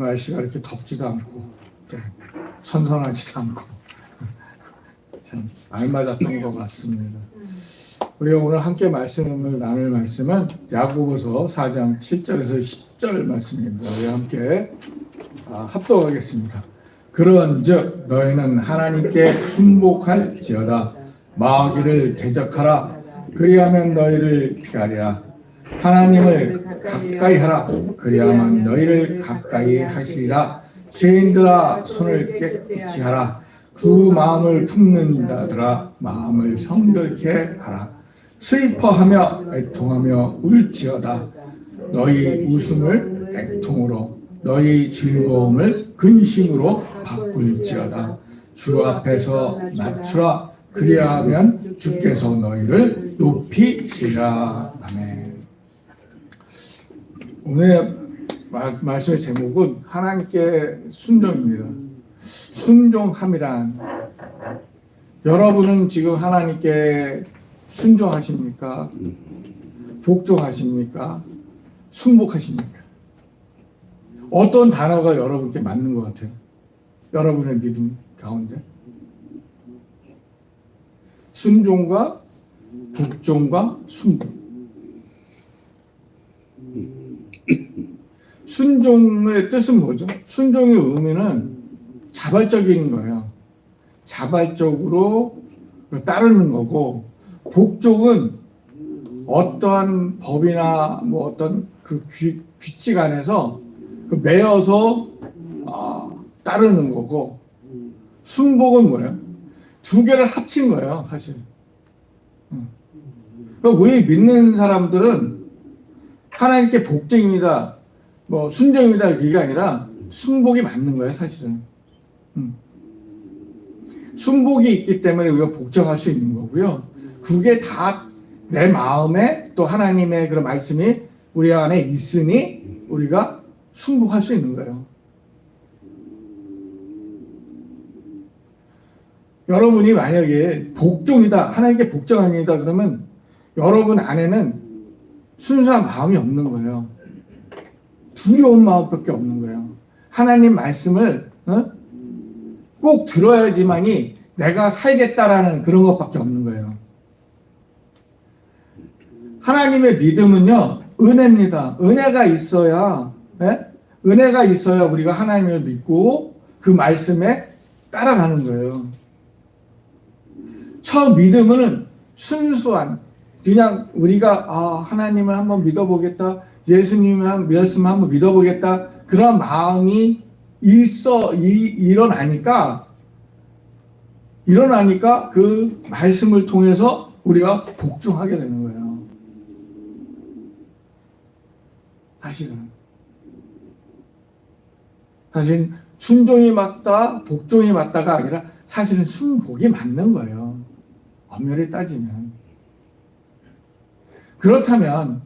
날씨가 이렇게 덥지도 않고 또 선선하지도 않고 참 알맞았던 것 같습니다. 우리가 오늘 함께 말씀을 나눌 말씀은 야고보서 4장 7절에서 10절 말씀입니다. 우리 함께 합독하겠습니다. 그런즉 너희는 하나님께 순복할지어다. 마귀를 대적하라. 그리하면 너희를 피하리라. 하나님을 가까이 하라. 그리하면 너희를 가까이 하시리라. 죄인들아 손을 깨끗이 하라. 두 마음을 품는다더라. 마음을 성결케 하라. 슬퍼하며 애통하며 울지어다. 너희 웃음을 애통으로 너희 즐거움을 근심으로 바꿀지어다. 주 앞에서 낮추라. 그리하면 주께서 너희를 높이시라. 아멘. 오늘 말씀의 제목은 하나님께 순종입니다. 순종함이란, 여러분은 지금 하나님께 순종하십니까? 복종하십니까? 순복하십니까? 어떤 단어가 여러분께 맞는 것 같아요? 여러분의 믿음 가운데 순종과 복종과 순복. 순종의 뜻은 뭐죠? 순종의 의미는 자발적인 거예요. 자발적으로 따르는 거고, 복종은 어떠한 법이나 뭐 어떤 그 규칙 안에서 매여서 따르는 거고, 순복은 뭐예요? 두 개를 합친 거예요, 사실. 그러니까 우리 믿는 사람들은 하나님께 복종입니다, 뭐 순종입니다, 그게 아니라 순복이 맞는 거예요, 사실은. 순복이 있기 때문에 우리가 복종할 수 있는 거고요. 그게 다 내 마음에 또 하나님의 그런 말씀이 우리 안에 있으니 우리가 순복할 수 있는 거예요. 여러분이 만약에 복종이다, 하나님께 복종합니다 그러면 여러분 안에는 순수한 마음이 없는 거예요. 두려운 마음밖에 없는 거예요. 하나님 말씀을 꼭 들어야지만이 내가 살겠다라는 그런 것밖에 없는 거예요. 하나님의 믿음은요, 은혜입니다. 은혜가 있어야, 은혜가 있어야 우리가 하나님을 믿고 그 말씀에 따라가는 거예요. 저 믿음은 순수한, 그냥 우리가 하나님을 한번 믿어보겠다, 예수님의 말씀을 한번 믿어보겠다, 그런 마음이 일어나니까 그 말씀을 통해서 우리가 복종하게 되는 거예요. 사실은 순종이 맞다, 복종이 맞다가 아니라 사실은 순복이 맞는 거예요. 엄연히 따지면. 그렇다면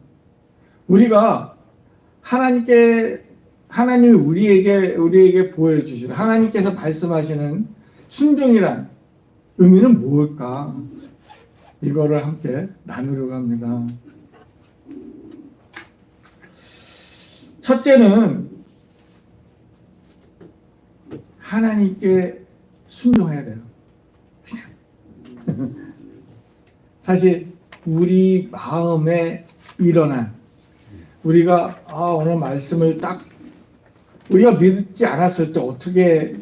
우리가 하나님이 우리에게 보여주시는, 하나님께서 말씀하시는 순종이란 의미는 뭘까? 이거를 함께 나누려고 합니다. 첫째는 하나님께 순종해야 돼요. 그냥. 사실 우리 마음에 일어난, 우리가 오늘 말씀을 딱 우리가 믿지 않았을 때 어떻게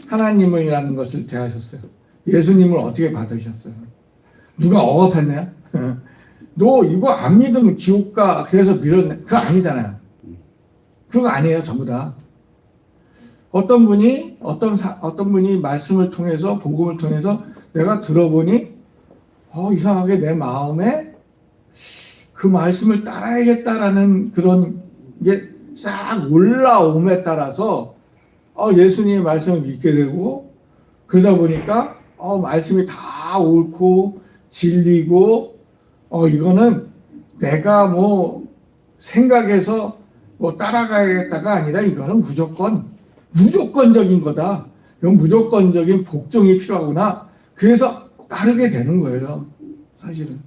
하나님이라는 것을 대하셨어요? 예수님을 어떻게 받으셨어요? 누가 억압했나요? 너 이거 안 믿으면 지옥 가, 그래서 밀었네. 그거 아니잖아요. 그거 아니에요, 전부 다. 어떤 분이 말씀을 통해서, 복음을 통해서 내가 들어보니 이상하게 내 마음에 그 말씀을 따라야겠다라는 그런 게 싹 올라옴에 따라서 예수님의 말씀을 믿게 되고, 그러다 보니까 말씀이 다 옳고 진리고, 이거는 내가 뭐 생각해서 뭐 따라가야겠다가 아니라 이거는 무조건적인 거다. 이건 무조건적인 복종이 필요하구나. 그래서 따르게 되는 거예요, 사실은.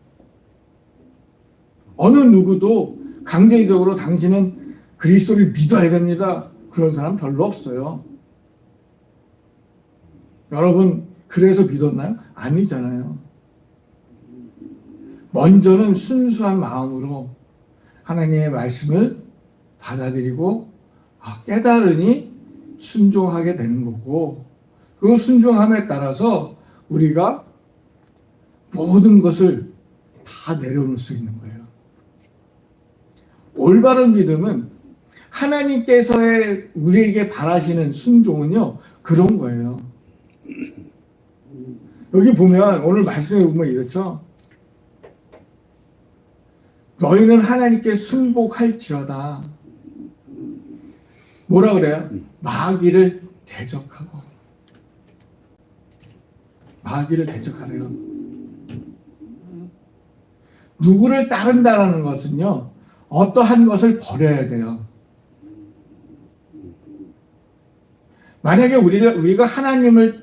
어느 누구도 강제적으로 당신은 그리스도를 믿어야 됩니다, 그런 사람 별로 없어요. 여러분, 그래서 믿었나요? 아니잖아요. 먼저는 순수한 마음으로 하나님의 말씀을 받아들이고 깨달으니 순종하게 되는 거고, 그 순종함에 따라서 우리가 모든 것을 다 내려놓을 수 있는 거예요. 올바른 믿음은 하나님께서의 우리에게 바라시는 순종은요, 그런 거예요. 여기 보면, 오늘 말씀에 보면 이렇죠. 너희는 하나님께 순복할지어다. 뭐라 그래요? 마귀를 대적하고. 마귀를 대적하래요. 누구를 따른다라는 것은요, 어떠한 것을 버려야 돼요. 만약에 우리가 하나님을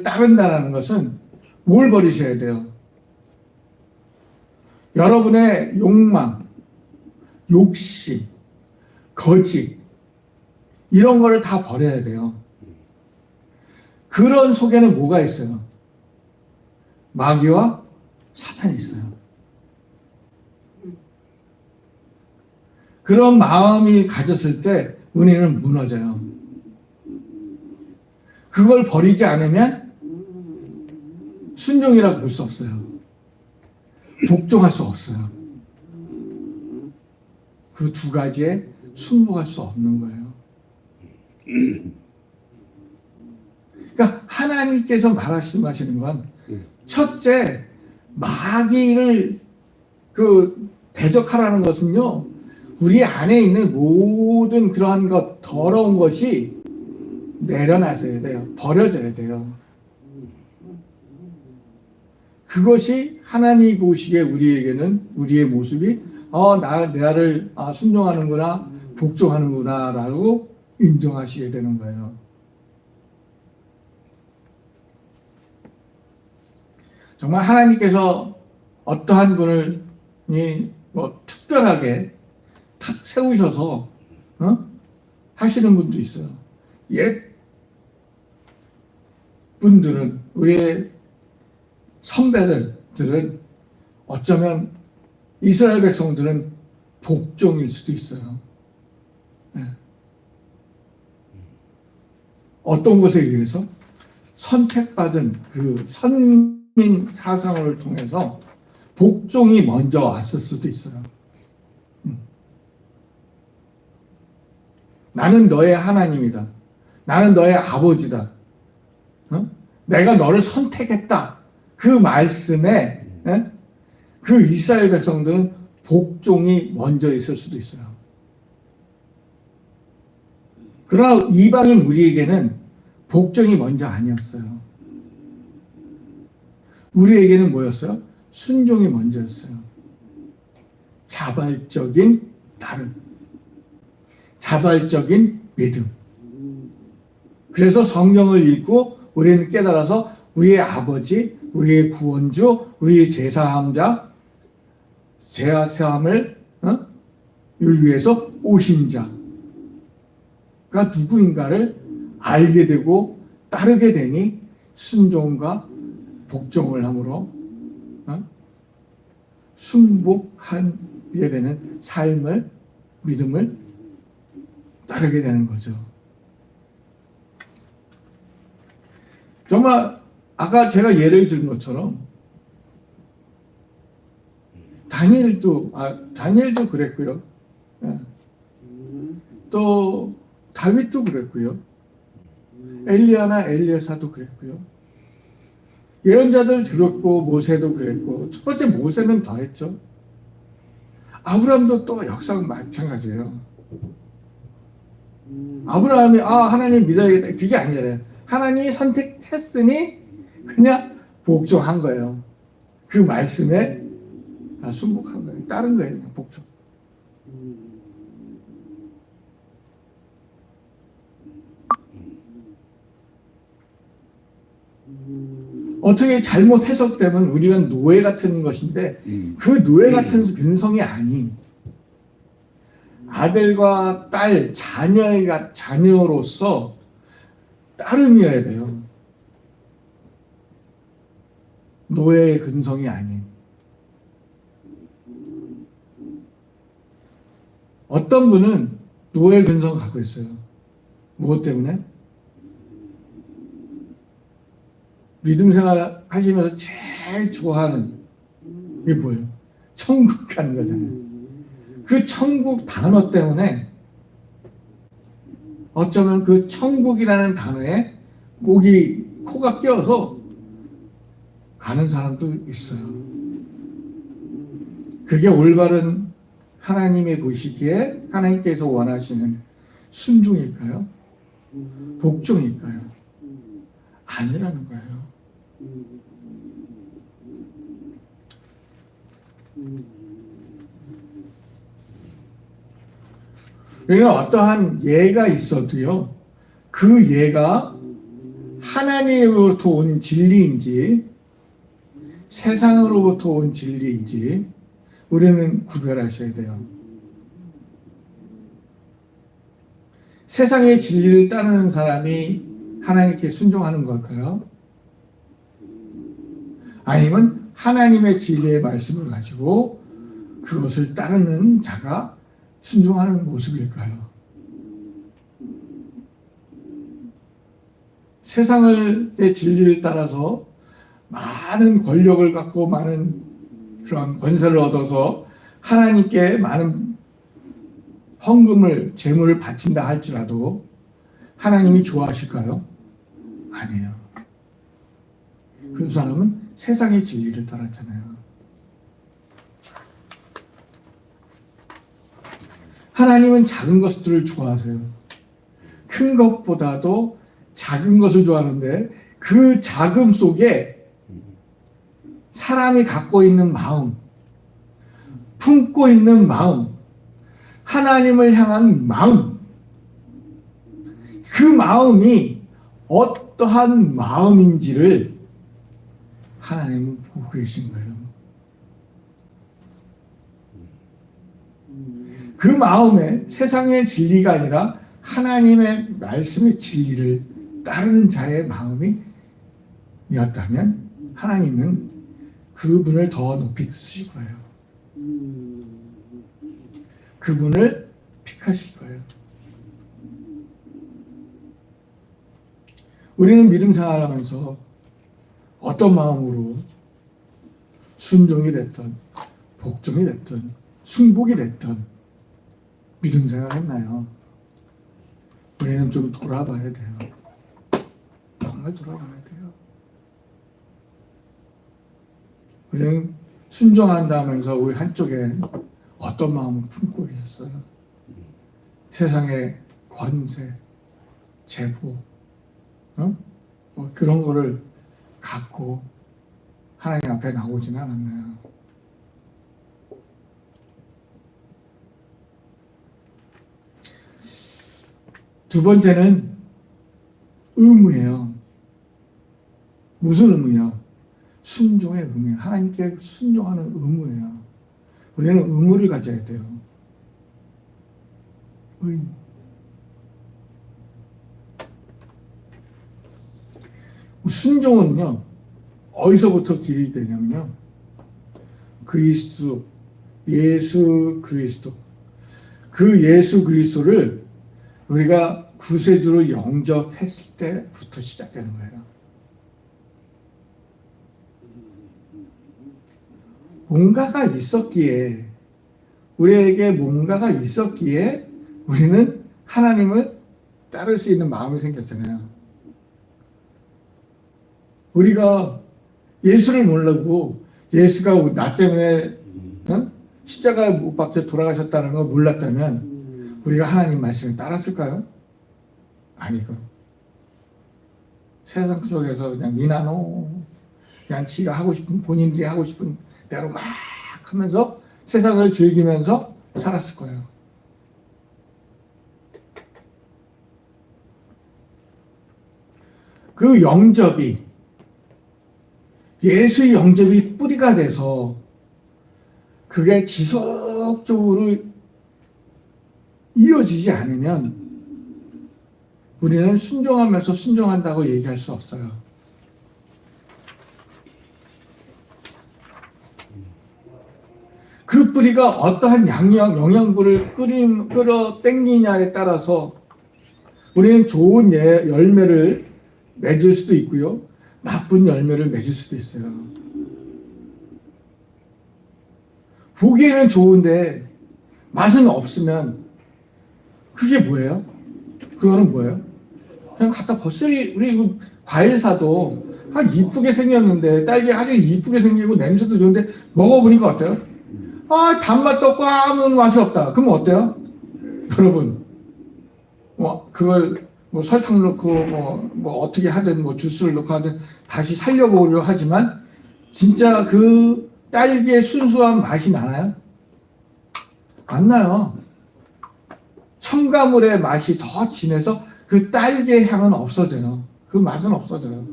따른다는 것은 뭘 버리셔야 돼요? 여러분의 욕망, 욕심, 거짓, 이런 거를 다 버려야 돼요. 그런 속에는 뭐가 있어요? 마귀와 사탄이 있어요. 그런 마음이 가졌을 때 은혜는 무너져요. 그걸 버리지 않으면 순종이라고 볼 수 없어요. 복종할 수 없어요. 그 두 가지에 순복할 수 없는 거예요. 그러니까 하나님께서 말씀하시는 건 첫째, 마귀를 대적하라는 것은요, 우리 안에 있는 모든 그러한 것, 더러운 것이 내려놔져야 돼요. 버려져야 돼요. 그것이 하나님 보시기에 우리에게는 우리의 모습이 나를 순종하는구나, 복종하는구나 라고 인정하시게 되는 거예요. 정말 하나님께서 어떠한 분을 특별하게 탁 세우셔서 하시는 분도 있어요. 옛 분들은, 우리의 선배들은 어쩌면 이스라엘 백성들은 복종일 수도 있어요. 네. 어떤 것에 의해서? 선택받은 그 선민 사상을 통해서 복종이 먼저 왔을 수도 있어요. 나는 너의 하나님이다. 나는 너의 아버지다. 내가 너를 선택했다. 그 말씀에 그 이스라엘 백성들은 복종이 먼저 있을 수도 있어요. 그러나 이방인 우리에게는 복종이 먼저 아니었어요. 우리에게는 뭐였어요? 순종이 먼저였어요. 자발적인 따름, 자발적인 믿음. 그래서 성경을 읽고 우리는 깨달아서 우리의 아버지, 우리의 구원주, 우리의 제사함자, 제사함을 위해서 오신 자가 누구인가를 알게 되고 따르게 되니 순종과 복종을 함으로 순복하게 되는 삶을, 믿음을 따르게 되는 거죠. 정말 아까 제가 예를 든 것처럼 다니엘도 그랬고요. 또 다윗도 그랬고요. 엘리야나 엘리야사도 그랬고요. 예언자들 들었고 모세도 그랬고, 첫 번째 모세는 더 했죠. 아브라함도 또 역사는 마찬가지예요. 아브라함이 하나님 믿어야겠다, 그게 아니잖아요. 하나님이 선택했으니 그냥 복종한 거예요. 그 말씀에 순복한 거예요. 따른 거예요. 그냥 복종. 어떻게 잘못 해석되면 우리가 노예 같은 것인데, 그 노예 같은 근성이 아닌 아들과 딸, 자녀로서 따름이어야 돼요. 노예의 근성이 아닌. 어떤 분은 노예 근성을 갖고 있어요. 무엇 때문에? 믿음 생활 하시면서 제일 좋아하는 게 뭐예요? 천국 가는 거잖아요. 그 천국 단어 때문에 어쩌면 그 천국이라는 단어에 코가 끼어서 가는 사람도 있어요. 그게 올바른 하나님의 보시기에 하나님께서 원하시는 순종일까요? 복종일까요? 아니라는 거예요. 그러니까 어떠한 예가 있어도요, 그 예가 하나님으로부터 온 진리인지 세상으로부터 온 진리인지 우리는 구별하셔야 돼요. 세상의 진리를 따르는 사람이 하나님께 순종하는 걸까요? 아니면 하나님의 진리의 말씀을 가지고 그것을 따르는 자가 순종하는 모습일까요? 세상의 진리를 따라서 많은 권력을 갖고 많은 그런 권세를 얻어서 하나님께 많은 헌금을, 재물을 바친다 할지라도 하나님이 좋아하실까요? 아니에요. 그 사람은 세상의 진리를 따랐잖아요. 하나님은 작은 것들을 좋아하세요. 큰 것보다도 작은 것을 좋아하는데 그 작음 속에 사람이 갖고 있는 마음, 품고 있는 마음, 하나님을 향한 마음, 그 마음이 어떠한 마음인지를 하나님은 보고 계신 거예요. 그 마음에 세상의 진리가 아니라 하나님의 말씀의 진리를 따르는 자의 마음이었다면 하나님은 그분을 더 높이 드실 거예요. 그분을 픽하실 거예요. 우리는 믿음 생활하면서 어떤 마음으로 순종이 됐든 복종이 됐든 순복이 됐든 믿음 생활했나요? 우리는 좀 돌아봐야 돼요. 정말 돌아봐야 돼요. 우리는 순종한다 하면서 우리 한쪽에 어떤 마음을 품고 계셨어요? 세상의 권세, 제복, 뭐 그런 거를 갖고 하나님 앞에 나오지는 않았나요? 두 번째는 의무예요. 무슨 의무요? 순종의 의무예요. 하나님께 순종하는 의무예요. 우리는 의무를 가져야 돼요. 의무. 순종은요, 어디서부터 길이 되냐면요, 그리스도, 예수 그리스도. 그 예수 그리스도를 우리가 구세주로 영접했을 때부터 시작되는 거예요. 뭔가가 있었기에, 우리에게 뭔가가 있었기에 우리는 하나님을 따를 수 있는 마음이 생겼잖아요. 우리가 예수를 모르고 예수가 나 때문에 십자가에 못 박혀 돌아가셨다는 걸 몰랐다면 우리가 하나님 말씀을 따랐을까요? 아니고 세상 속에서 그냥 니나노 그냥 지가 하고 싶은 본인들이 하고 싶은 대로 막 하면서 세상을 즐기면서 살았을 거예요. 그 영접이 예수의 영접이 뿌리가 돼서 그게 지속적으로 이어지지 않으면 우리는 순종하면서 순종한다고 얘기할 수 없어요. 그 뿌리가 어떠한 영양분을 끌어 당기냐에 따라서 우리는 좋은 열매를 맺을 수도 있고요. 나쁜 열매를 맺을 수도 있어요. 보기에는 좋은데 맛은 없으면 그게 뭐예요? 그거는 뭐예요? 그냥 갖다 우리 과일사도 이쁘게 생겼는데 딸기 아주 이쁘게 생기고 냄새도 좋은데 먹어보니까 어때요? 단맛도 없고 아무 맛이 없다. 그럼 어때요? 여러분, 그걸 설탕 넣고 어떻게 하든 주스를 넣고 하든 다시 살려보려 하지만 진짜 그 딸기의 순수한 맛이 나나요? 안 나요. 첨가물의 맛이 더 진해서 그 딸기의 향은 없어져요. 그 맛은 없어져요.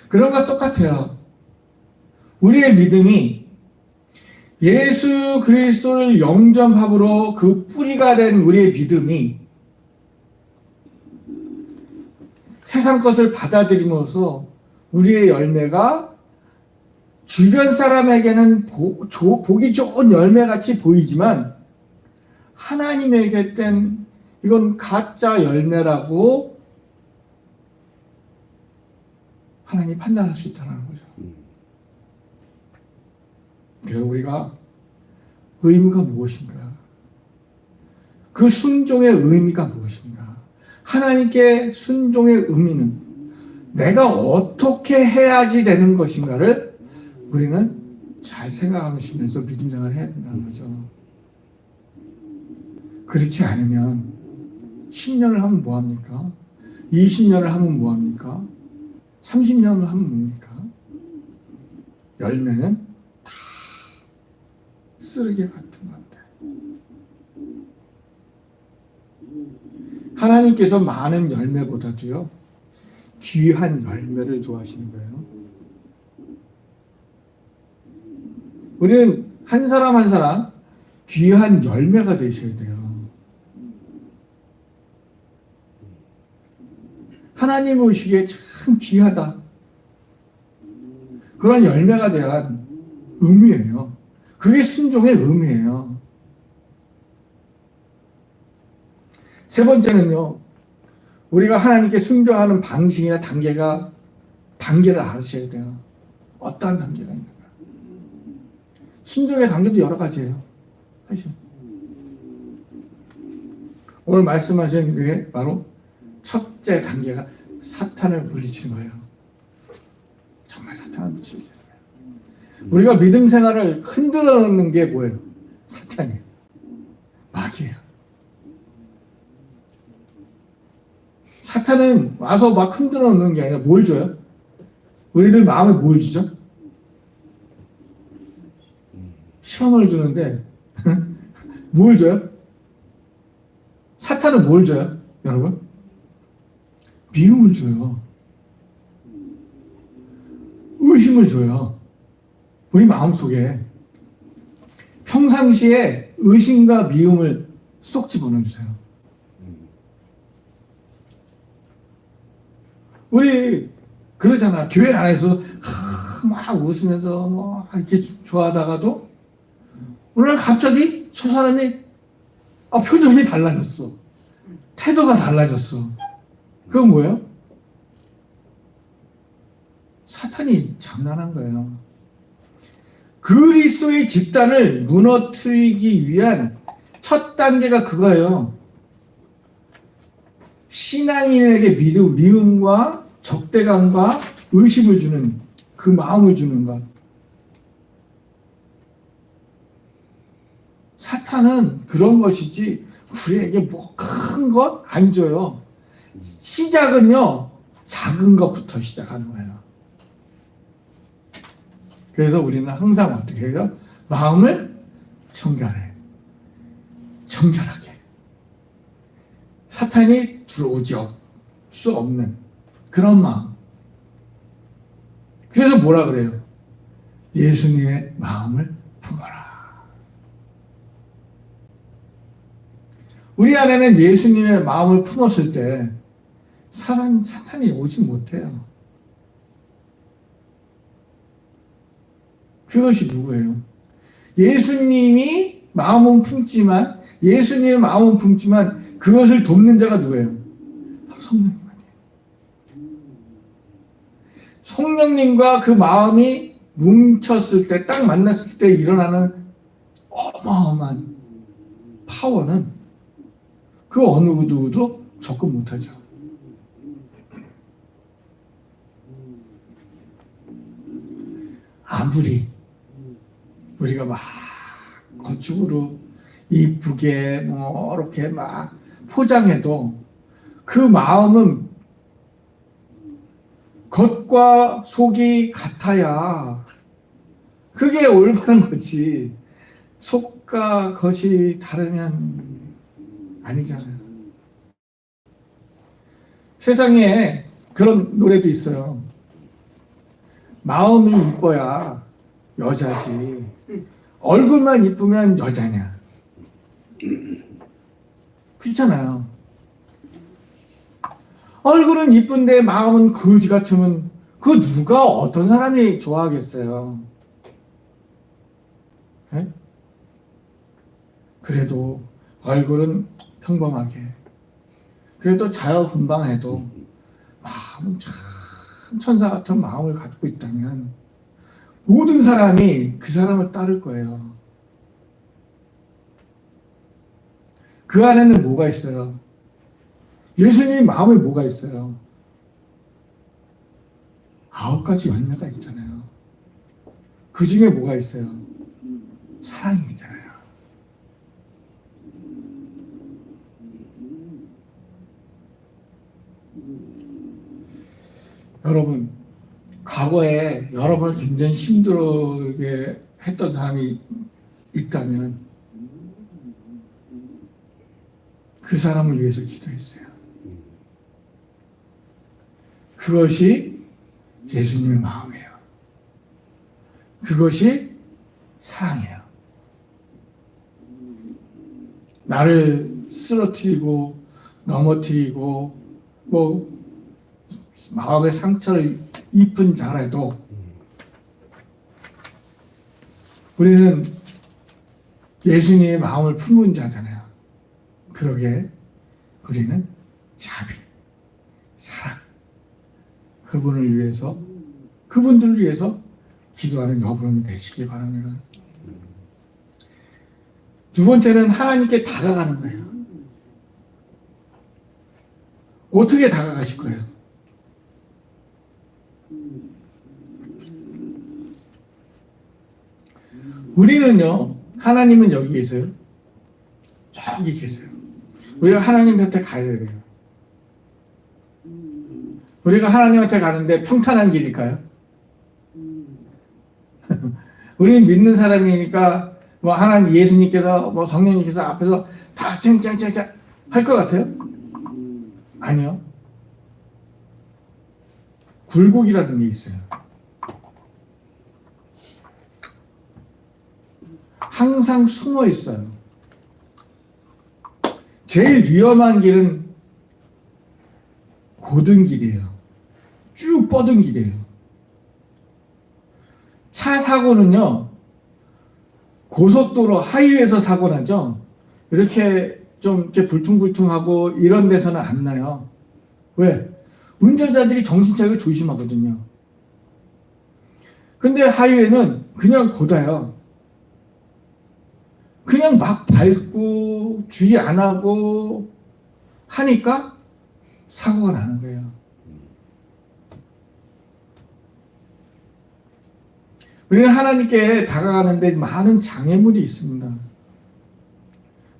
그런 것과 똑같아요. 우리의 믿음이 예수 그리스도를 영접함으로 그 뿌리가 된 우리의 믿음이 세상 것을 받아들임으로써 우리의 열매가 주변 사람에게는 보기 좋은 열매같이 보이지만 하나님에게는 이건 가짜 열매라고 하나님이 판단할 수 있다는 거죠. 그래서 우리가 의무가 무엇인가? 그 순종의 의미가 무엇인가? 하나님께 순종의 의미는 내가 어떻게 해야지 되는 것인가를 우리는 잘 생각하시면서 믿음 생활을 해야 된다는 거죠. 그렇지 않으면 10년을 하면 뭐합니까? 20년을 하면 뭐합니까? 30년을 하면 뭡니까? 열매는 다 쓰레기 같은 건데. 하나님께서 많은 열매보다도요, 귀한 열매를 좋아하시는 거예요. 우리는 한 사람 한 사람 귀한 열매가 되셔야 돼요. 하나님 보시기에 참 귀하다. 그런 열매가 대한 의미예요. 그게 순종의 의미예요. 세 번째는요, 우리가 하나님께 순종하는 방식이나 단계를 아셔야 돼요. 어떠한 단계가 있는가. 순종의 단계도 여러 가지예요. 사실. 오늘 말씀하신 게 바로 첫째 단계가 사탄을 물리치는 거예요. 정말 사탄을 물리치는 거예요. 우리가 믿음 생활을 흔들어 놓는 게 뭐예요? 사탄이에요. 마귀예요. 사탄은 와서 막 흔들어 놓는 게 아니라 뭘 줘요? 우리들 마음에 뭘 주죠? 시험을 주는데 뭘 줘요? 사탄은 뭘 줘요? 여러분? 미움을 줘요. 의심을 줘요. 우리 마음속에 평상시에 의심과 미움을 쏙 집어넣어주세요. 우리 그러잖아. 교회 안에서 막 웃으면서 이렇게 좋아하다가도 오늘 갑자기 저 사람이 표정이 달라졌어. 태도가 달라졌어. 그건 뭐예요? 사탄이 장난한 거예요. 그리스도의 집단을 무너뜨리기 위한 첫 단계가 그거예요. 신앙인에게 미움과 적대감과 의심을 주는 그 마음을 주는 것. 사탄은 그런 것이지 우리에게 뭐 큰 것 안 줘요. 시작은요, 작은 것부터 시작하는 거예요. 그래서 우리는 항상 어떻게 해요? 마음을 청결해. 청결하게. 사탄이 들어오지 수 없는 그런 마음. 그래서 뭐라 그래요? 예수님의 마음을 품어라. 우리 안에는 예수님의 마음을 품었을 때 사탄이 오지 못해요. 그것이 누구예요? 예수님이 마음은 품지만 예수님의 마음은 품지만 그것을 돕는 자가 누구예요? 바로 성령님 아니에요. 성령님과 그 마음이 뭉쳤을 때, 딱 만났을 때 일어나는 어마어마한 파워는 그 어느 누구도 접근 못하죠. 아무리 우리가 막 건축으로 이쁘게 뭐 이렇게 막 포장해도 그 마음은 겉과 속이 같아야 그게 올바른 거지. 속과 겉이 다르면 아니잖아요. 세상에 그런 노래도 있어요. 마음이 이뻐야 여자지. 얼굴만 이쁘면 여자냐. 그렇잖아요. 얼굴은 이쁜데 마음은 거지 같으면 그 누가 어떤 사람이 좋아하겠어요. 네? 그래도 얼굴은 평범하게 그래도 자유분방해도 마음은 참 천사 같은 마음을 갖고 있다면 모든 사람이 그 사람을 따를 거예요. 그 안에는 뭐가 있어요? 예수님 마음에 뭐가 있어요? 9가지 열매가 있잖아요. 그 중에 뭐가 있어요? 사랑이 있잖아요. 여러분, 과거에 여러분을 굉장히 힘들게 했던 사람이 있다면 그 사람을 위해서 기도했어요. 그것이 예수님의 마음이에요. 그것이 사랑이에요. 나를 쓰러뜨리고 넘어뜨리고 뭐 마음의 상처를 입은 자라도 우리는 예수님의 마음을 품은 자잖아요. 그러게 우리는 자비, 사랑, 그분을 위해서, 그분들을 위해서 기도하는 여러분이 되시기 바랍니다. 두 번째는 하나님께 다가가는 거예요. 어떻게 다가가실 거예요? 우리는요, 하나님은 여기 계세요. 저기 계세요. 우리가 하나님 곁에 가야 돼요. 우리가 하나님한테 가는데 평탄한 길일까요? 우리는 믿는 사람이니까 뭐 하나님 예수님께서 뭐 성령님께서 앞에서 다 쨍쨍쨍쨍 할 것 같아요? 아니요. 굴곡이라는 게 있어요. 항상 숨어 있어요. 제일 위험한 길은 고든 길이에요. 쭉 뻗은 길이에요. 차 사고는요, 고속도로 하이웨이에서 사고 나죠? 이렇게 좀 이렇게 불퉁불퉁하고 이런 데서는 안 나요. 왜? 운전자들이 정신 차리고 조심하거든요. 근데 하이웨이는 그냥 고다요. 그냥 막 밟고 주의 안 하고 하니까 사고가 나는 거예요. 우리는 하나님께 다가가는데 많은 장애물이 있습니다.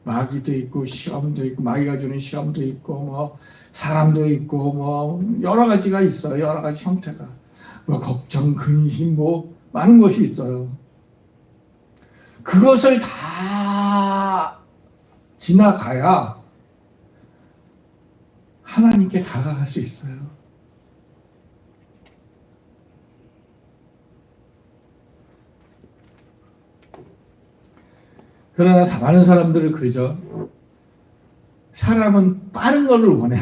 마귀도 있고 시험도 있고 마귀가 주는 시험도 있고 뭐 사람도 있고 뭐 여러 가지가 있어요. 여러 가지 형태가 뭐 걱정, 근심 뭐 많은 것이 있어요. 그것을 다 지나가야 하나님께 다가갈 수 있어요. 그러나 많은 사람들을 그저 사람은 빠른 거를 원해.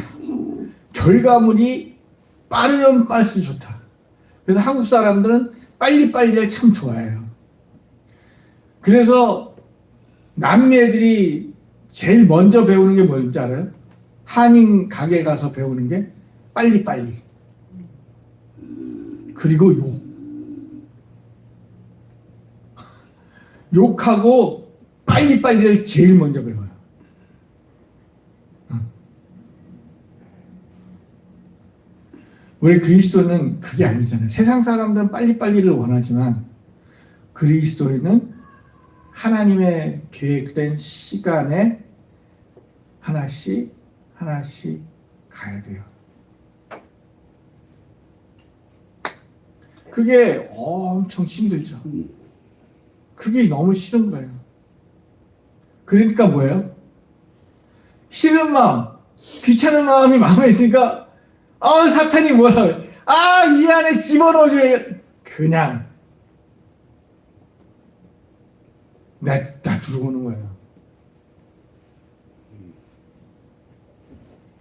결과물이 빠르면 빠를수록 좋다. 그래서 한국 사람들은 빨리빨리를 참 좋아해요. 그래서 남미 애들이 제일 먼저 배우는 게 뭔지 알아요? 한인 가게 가서 배우는 게 빨리빨리. 그리고 욕하고 빨리빨리를 제일 먼저 배워요. 우리 그리스도는 그게 아니잖아요. 세상 사람들은 빨리빨리를 원하지만 그리스도인은 하나님의 계획된 시간에 하나씩 가야 돼요. 그게 엄청 힘들죠. 그게 너무 싫은 거예요. 그러니까 뭐예요? 싫은 마음, 귀찮은 마음이 마음에 있으니까 사탄이 뭐라 그래? 이 안에 집어넣어줘야 그냥 냈다 들어오는 거예요.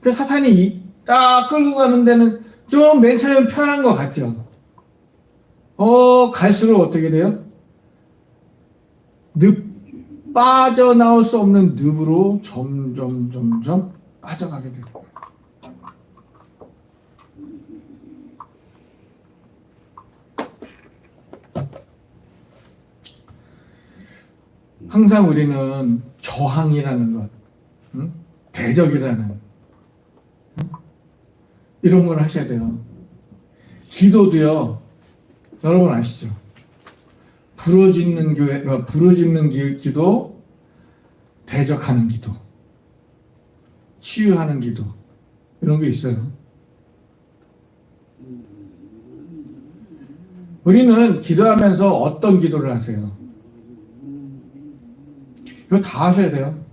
그 사탄이 딱 끌고 가는 데는 좀 맨 처음에 편한 것 같죠? 갈수록 어떻게 돼요? 빠져나올 수 없는 늪으로 점점 빠져가게 돼요. 항상 우리는 저항이라는 것, 대적이라는 이런 걸 하셔야 돼요. 기도도요. 여러분 아시죠? 부러지는 기도, 대적하는 기도, 치유하는 기도 이런 게 있어요. 우리는 기도하면서 어떤 기도를 하세요? 이거 다 하셔야 돼요.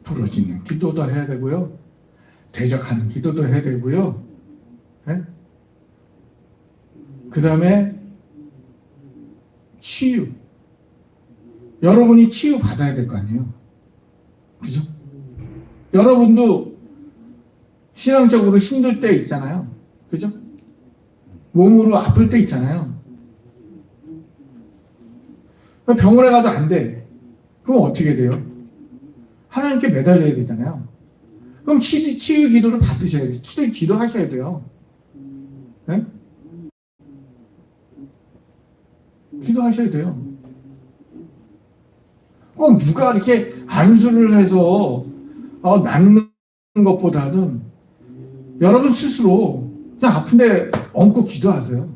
부러지는 기도도 해야 되고요. 대적하는 기도도 해야 되고요. 네? 그 다음에 치유. 여러분이 치유 받아야 될 거 아니에요. 그죠? 여러분도 신앙적으로 힘들 때 있잖아요. 그죠? 몸으로 아플 때 있잖아요. 병원에 가도 안 돼. 그럼 어떻게 돼요? 하나님께 매달려야 되잖아요. 그럼 치유 기도를 받으셔야 돼요. 기도하셔야 돼요. 네? 기도하셔야 돼요. 꼭 누가 이렇게 안수를 해서 낫는 것보다는 여러분 스스로 그냥 아픈데 얹고 기도하세요.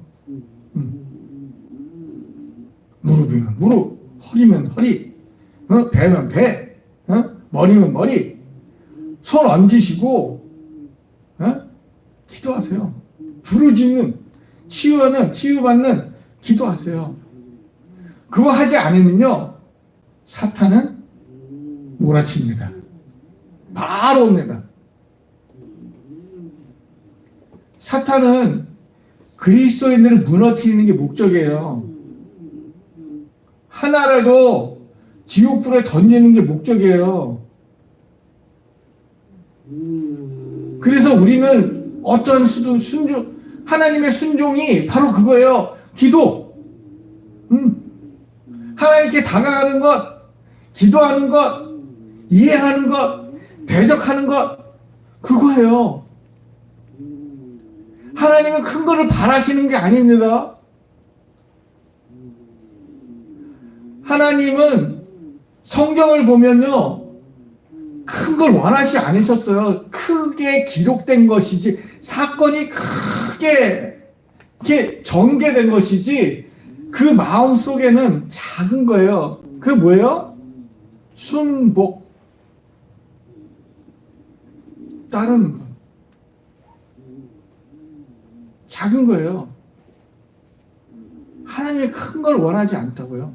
무릎이면 무릎, 허리면 허리, 배면 배, 머리면 머리, 손 얹으시고 기도하세요. 부르짖는, 치유받는 기도하세요. 그거 하지 않으면요 사탄은 몰아칩니다. 바로 옵니다. 사탄은 그리스도인들을 무너뜨리는 게 목적이에요. 하나라도 지옥불에 던지는 게 목적이에요. 그래서 우리는 어떠한 하나님의 순종이 바로 그거예요. 기도. 하나님께 다가가는 것, 기도하는 것, 이해하는 것, 대적하는 것, 그거예요. 하나님은 큰 거를 바라시는 게 아닙니다. 하나님은 성경을 보면요, 큰 걸 원하지 않으셨어요. 크게 기록된 것이지, 사건이 크게 이렇게 전개된 것이지, 그 마음 속에는 작은 거예요. 그게 뭐예요? 순복. 따르는 것. 작은 거예요. 하나님이 큰 걸 원하지 않다고요.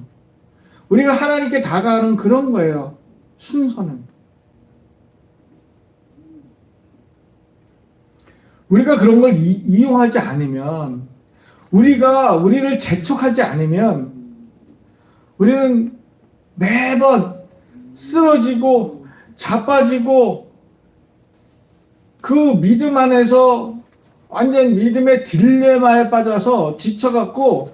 우리가 하나님께 다가가는 그런 거예요. 순서는. 우리가 그런 걸 이용하지 않으면, 우리를 재촉하지 않으면, 우리는 매번 쓰러지고, 자빠지고 그 믿음 안에서 완전 믿음의 딜레마에 빠져서 지쳐갖고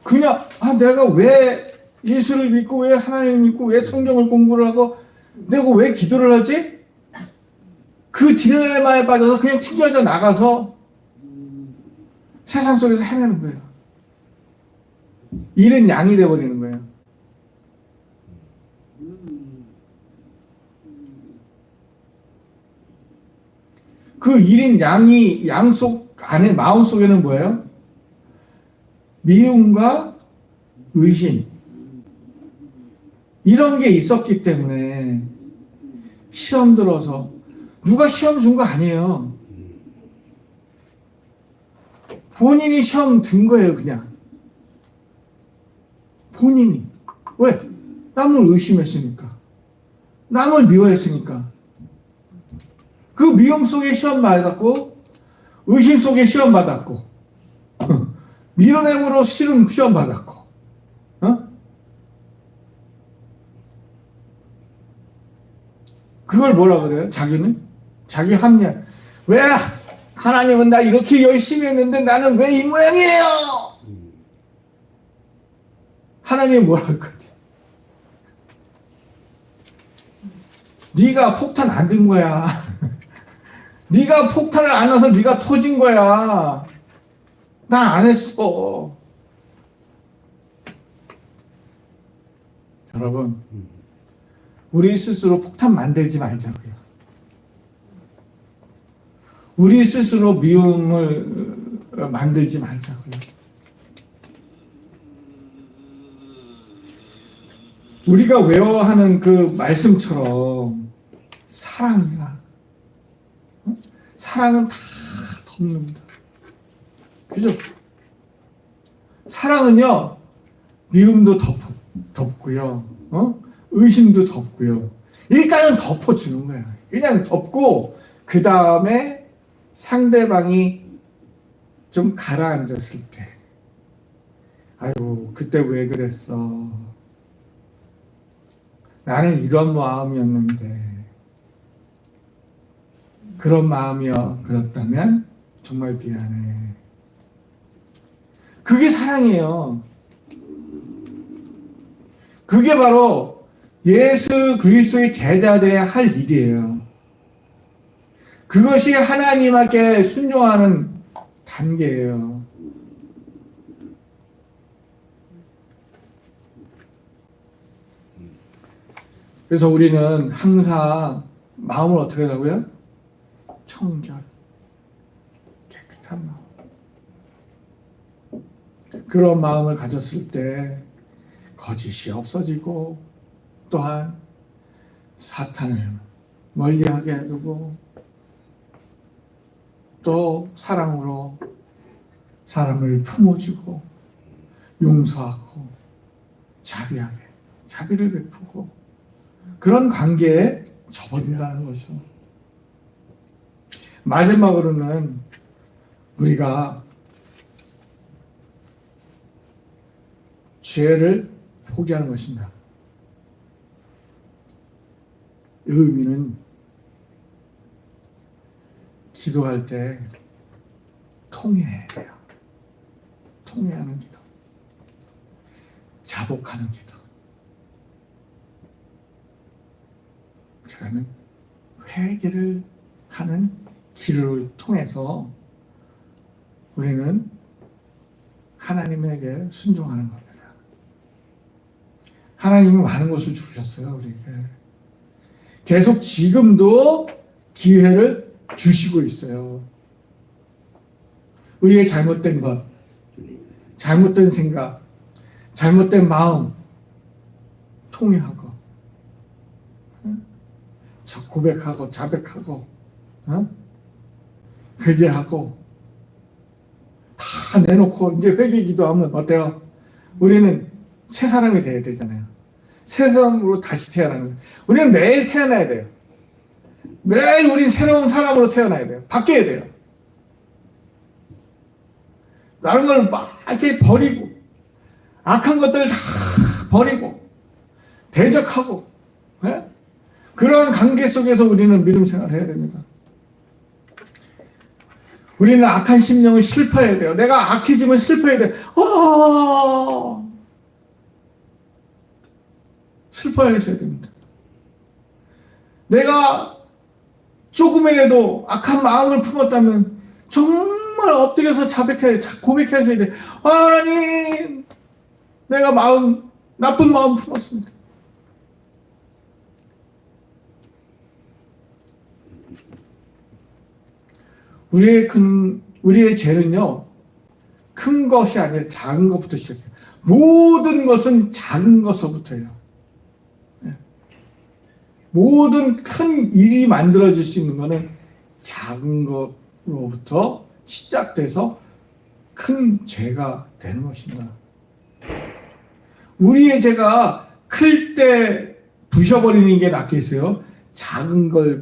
그냥 내가 왜 예수를 믿고 왜 하나님을 믿고 왜 성경을 공부를 하고 내가 왜 기도를 하지? 그 딜레마에 빠져서 그냥 튕겨져 나가서 세상 속에서 헤매는 거예요. 잃은 양이 되어버리는 거예요. 그 잃은 양이 양 속 안에 마음 속에는 뭐예요? 미움과 의심 이런 게 있었기 때문에 시험 들어서 누가 시험 준 거 아니에요. 본인이 시험 든 거예요, 그냥. 본인이. 왜? 남을 의심했으니까. 남을 미워했으니까. 그 미움 속에 시험 받았고, 의심 속에 시험 받았고, 밀어내므로 싫은 시험 받았고, 그걸 뭐라 그래요? 자기는? 자기 합리화. 왜 하나님은 나 이렇게 열심히 했는데 나는 왜 이 모양이에요? 하나님은 뭐라 할 거지? 네가 폭탄 안 든 거야. 네가 폭탄을 안 넣어서 네가 터진 거야. 나 안 했어. 여러분, 우리 스스로 폭탄 만들지 말자고요. 우리 스스로 미움을 만들지 말자고요. 우리가 외워하는 그 말씀처럼 사랑이라. 사랑은 다 덮는다. 그죠? 사랑은요, 미움도 덮고요, 의심도 덮고요. 일단은 덮어주는 거야. 그냥 덮고, 그 다음에 상대방이 좀 가라앉았을 때, 아이고, 그때 왜 그랬어? 나는 이런 마음이었는데, 그런 마음이여 그렇다면 정말 미안해. 그게 사랑이에요. 그게 바로 예수 그리스도의 제자들의 할 일이에요. 그것이 하나님께 순종하는 단계예요. 그래서 우리는 항상 마음을 어떻게 하고요? 청결, 깨끗한 마음. 그런 마음을 가졌을 때 거짓이 없어지고 또한 사탄을 멀리하게 두고 또 사랑으로 사람을 품어주고 용서하고 자비하게 자비를 베푸고 그런 관계에 접어든다는 것이죠. 마지막으로는 우리가 죄를 포기하는 것입니다. 의미는 기도할 때 통회해야 돼요. 통회하는 기도, 자복하는 기도, 그 다음에 회개를 하는 기도를 통해서 우리는 하나님에게 순종하는 겁니다. 하나님이 많은 것을 주셨어요, 우리에게. 계속 지금도 기회를 주시고 있어요. 우리의 잘못된 것, 잘못된 생각, 잘못된 마음 통회하고 고백하고 자백하고 회개하고 다 내놓고 이제 회개 기도하면 어때요? 우리는 새 사람이 돼야 되잖아요. 새 사람으로 다시 태어나는 거예요. 우리는 매일 태어나야 돼요. 매일 우린 새로운 사람으로 태어나야 돼요. 바뀌어야 돼요. 다른 걸 막 이렇게 버리고 악한 것들을 다 버리고 대적하고 그러한 관계 속에서 우리는 믿음 생활을 해야 됩니다. 우리는 악한 심령을 슬퍼해야 돼요. 내가 악해지면 슬퍼해야 돼. 슬퍼하셔야 됩니다. 내가 조금이라도 악한 마음을 품었다면 정말 엎드려서 고백하셔야 돼. 하나님, 내가 나쁜 마음 품었습니다. 우리의 죄는요, 큰 것이 아니라 작은 것부터 시작해요. 모든 것은 작은 것서부터예요. 모든 큰 일이 만들어질 수 있는 것은 작은 것으로부터 시작돼서 큰 죄가 되는 것입니다. 우리의 죄가 클 때 부셔버리는 게 낫겠어요? 작은 걸